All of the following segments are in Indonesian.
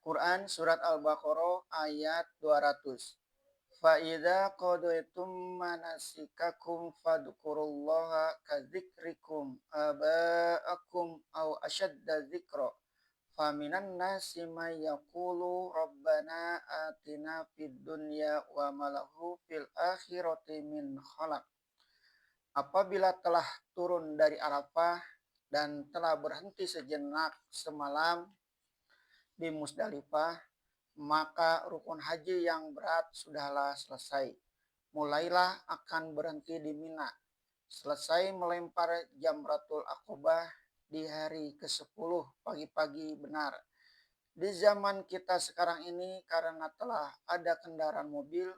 Quran surat Al-Baqarah ayat 200. Fa idza qadaytum manasikakum fadhkurullaha kadzikrikum aba'akum aw ashadda dzikra. Faminan nasi may yaqulu rabbana atina fid dunya wa malahu fil akhirati min khalaq. Apabila telah turun dari Arafah dan telah berhenti sejenak semalam di Musdalifah, maka rukun haji yang berat sudahlah selesai. Mulailah akan berhenti di Mina. Selesai melempar Jamratul Aqobah di hari ke-10 pagi-pagi benar. Di zaman kita sekarang ini karena telah ada kendaraan mobil,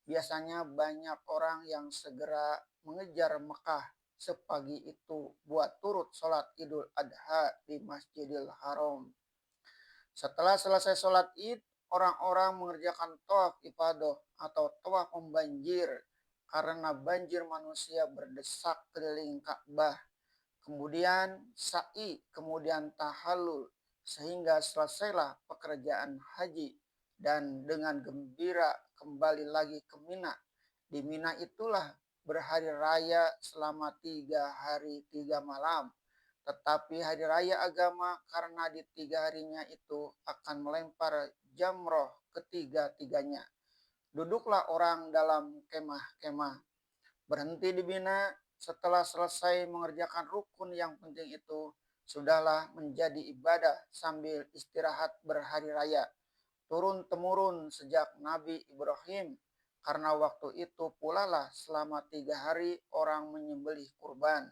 biasanya banyak orang yang segera mengejar Mekah sepagi itu buat turut sholat Idul Adha di Masjidil Haram. Setelah selesai sholat id, orang-orang mengerjakan tawaf ifadah atau tawaf membanjir karena banjir manusia berdesak keliling Ka'bah. Kemudian sa'i, kemudian tahallul, sehingga selesailah pekerjaan haji dan dengan gembira kembali lagi ke Mina. Di Mina itulah berhari raya selama 3 hari 3 malam. Tetapi hari raya agama karena di 3 harinya itu akan melempar jamroh ketiga-tiganya. Duduklah orang dalam kemah-kemah. Berhenti di Mina setelah selesai mengerjakan rukun yang penting itu, sudahlah menjadi ibadah sambil istirahat berhari raya. Turun-temurun sejak Nabi Ibrahim, karena waktu itu pula lah selama 3 hari orang menyembelih kurban.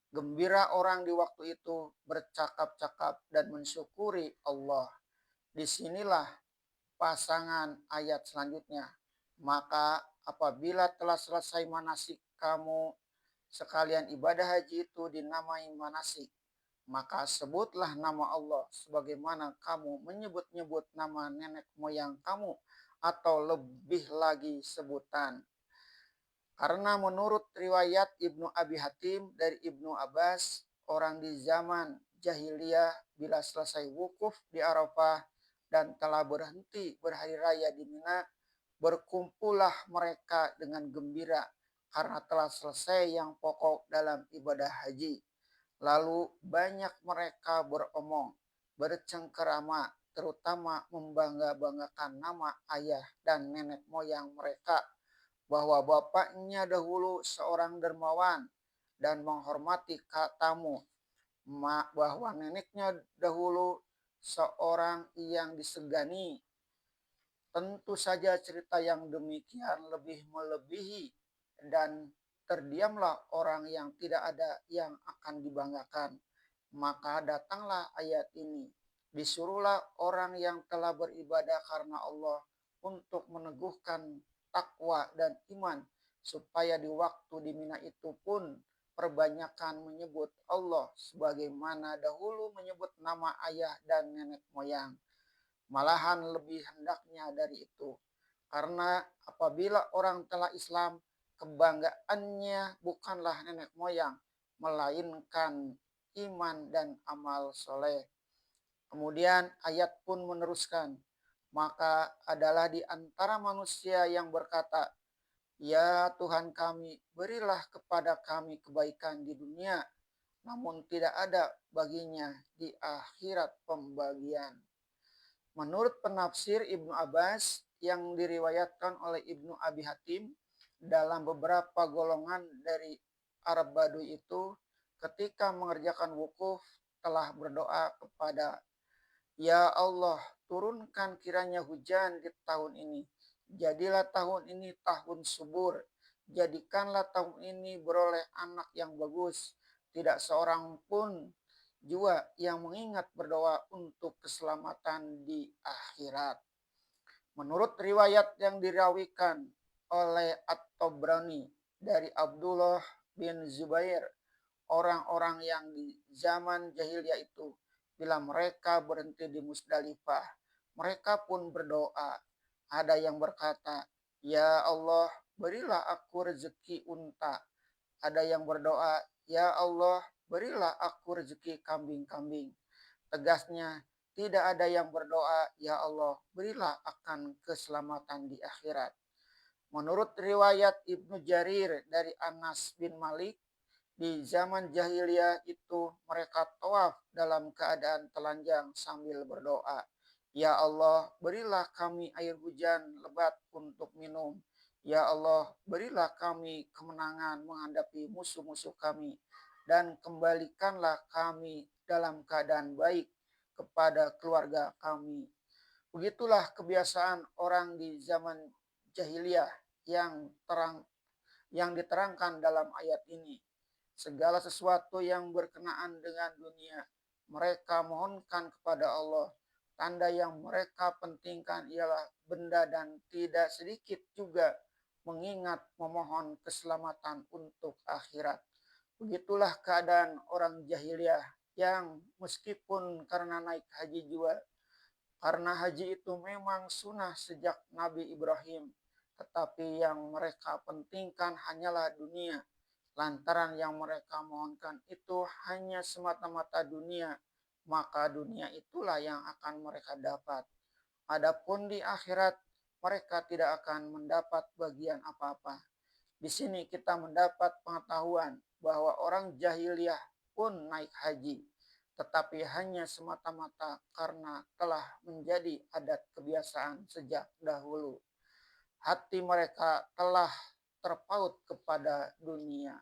Gembira orang di waktu itu bercakap-cakap dan mensyukuri Allah. Disinilah pasangan ayat selanjutnya. Maka apabila telah selesai manasik kamu, sekalian ibadah haji itu dinamai manasik, maka sebutlah nama Allah sebagaimana kamu menyebut-nyebut nama nenek moyang kamu atau lebih lagi sebutan. Karena menurut riwayat Ibnu Abi Hatim dari Ibnu Abbas, orang di zaman jahiliyah bila selesai wukuf di Arafah dan telah berhenti berhari raya di Mina, berkumpullah mereka dengan gembira karena telah selesai yang pokok dalam ibadah haji. Lalu banyak mereka beromong, bercengkerama, terutama membangga-banggakan nama ayah dan nenek moyang mereka, bahwa bapaknya dahulu seorang dermawan dan menghormati tamu, bahwa neneknya dahulu seorang yang disegani. Tentu saja cerita yang demikian lebih melebihi dan terdiamlah orang yang tidak ada yang akan dibanggakan. Maka datanglah ayat ini. Disuruhlah orang yang telah beribadah karena Allah untuk meneguhkan takwa dan iman supaya di waktu di Mina itu pun perbanyakan menyebut Allah sebagaimana dahulu menyebut nama ayah dan nenek moyang. Malahan lebih hendaknya dari itu. Karena apabila orang telah Islam, kebanggaannya bukanlah nenek moyang, melainkan iman dan amal soleh. Kemudian ayat pun meneruskan, maka adalah di antara manusia yang berkata, ya Tuhan kami, berilah kepada kami kebaikan di dunia, namun tidak ada baginya di akhirat pembagian. Menurut penafsir Ibnu Abbas yang diriwayatkan oleh Ibnu Abi Hatim, dalam beberapa golongan dari Arab Baduy itu ketika mengerjakan wukuf telah berdoa kepada, ya Allah, turunkan kiranya hujan di tahun ini. Jadilah tahun ini tahun subur. Jadikanlah tahun ini beroleh anak yang bagus. Tidak seorang pun juga yang mengingat berdoa untuk keselamatan di akhirat. Menurut riwayat yang dirawikan oleh At-Tabrani dari Abdullah bin Zubair, orang-orang yang di zaman jahiliyah itu bila mereka berhenti di Musdalifah, mereka pun berdoa. Ada yang berkata, ya Allah, berilah aku rezeki unta. Ada yang berdoa, ya Allah, berilah aku rezeki kambing-kambing. Tegasnya, tidak ada yang berdoa, "Ya Allah, berilah akan keselamatan di akhirat." Menurut riwayat Ibnu Jarir dari Anas bin Malik, di zaman jahiliyah itu mereka tawaf dalam keadaan telanjang sambil berdoa. Ya Allah, berilah kami air hujan lebat untuk minum. Ya Allah, berilah kami kemenangan menghadapi musuh-musuh kami. Dan kembalikanlah kami dalam keadaan baik kepada keluarga kami. Begitulah kebiasaan orang di zaman jahiliyah yang diterangkan dalam ayat ini. Segala sesuatu yang berkenaan dengan dunia, mereka mohonkan kepada Allah. Tanda yang mereka pentingkan ialah benda dan tidak sedikit juga mengingat memohon keselamatan untuk akhirat. Begitulah keadaan orang jahiliyah yang meskipun karena naik haji juga, karena haji itu memang sunnah sejak Nabi Ibrahim, tetapi yang mereka pentingkan hanyalah dunia. Lantaran yang mereka mohonkan itu hanya semata-mata dunia, maka dunia itulah yang akan mereka dapat. Adapun di akhirat, mereka tidak akan mendapat bagian apa-apa. Di sini kita mendapat pengetahuan bahwa orang jahiliyah pun naik haji, tetapi hanya semata-mata karena telah menjadi adat kebiasaan sejak dahulu. Hati mereka telah terpaut kepada dunia.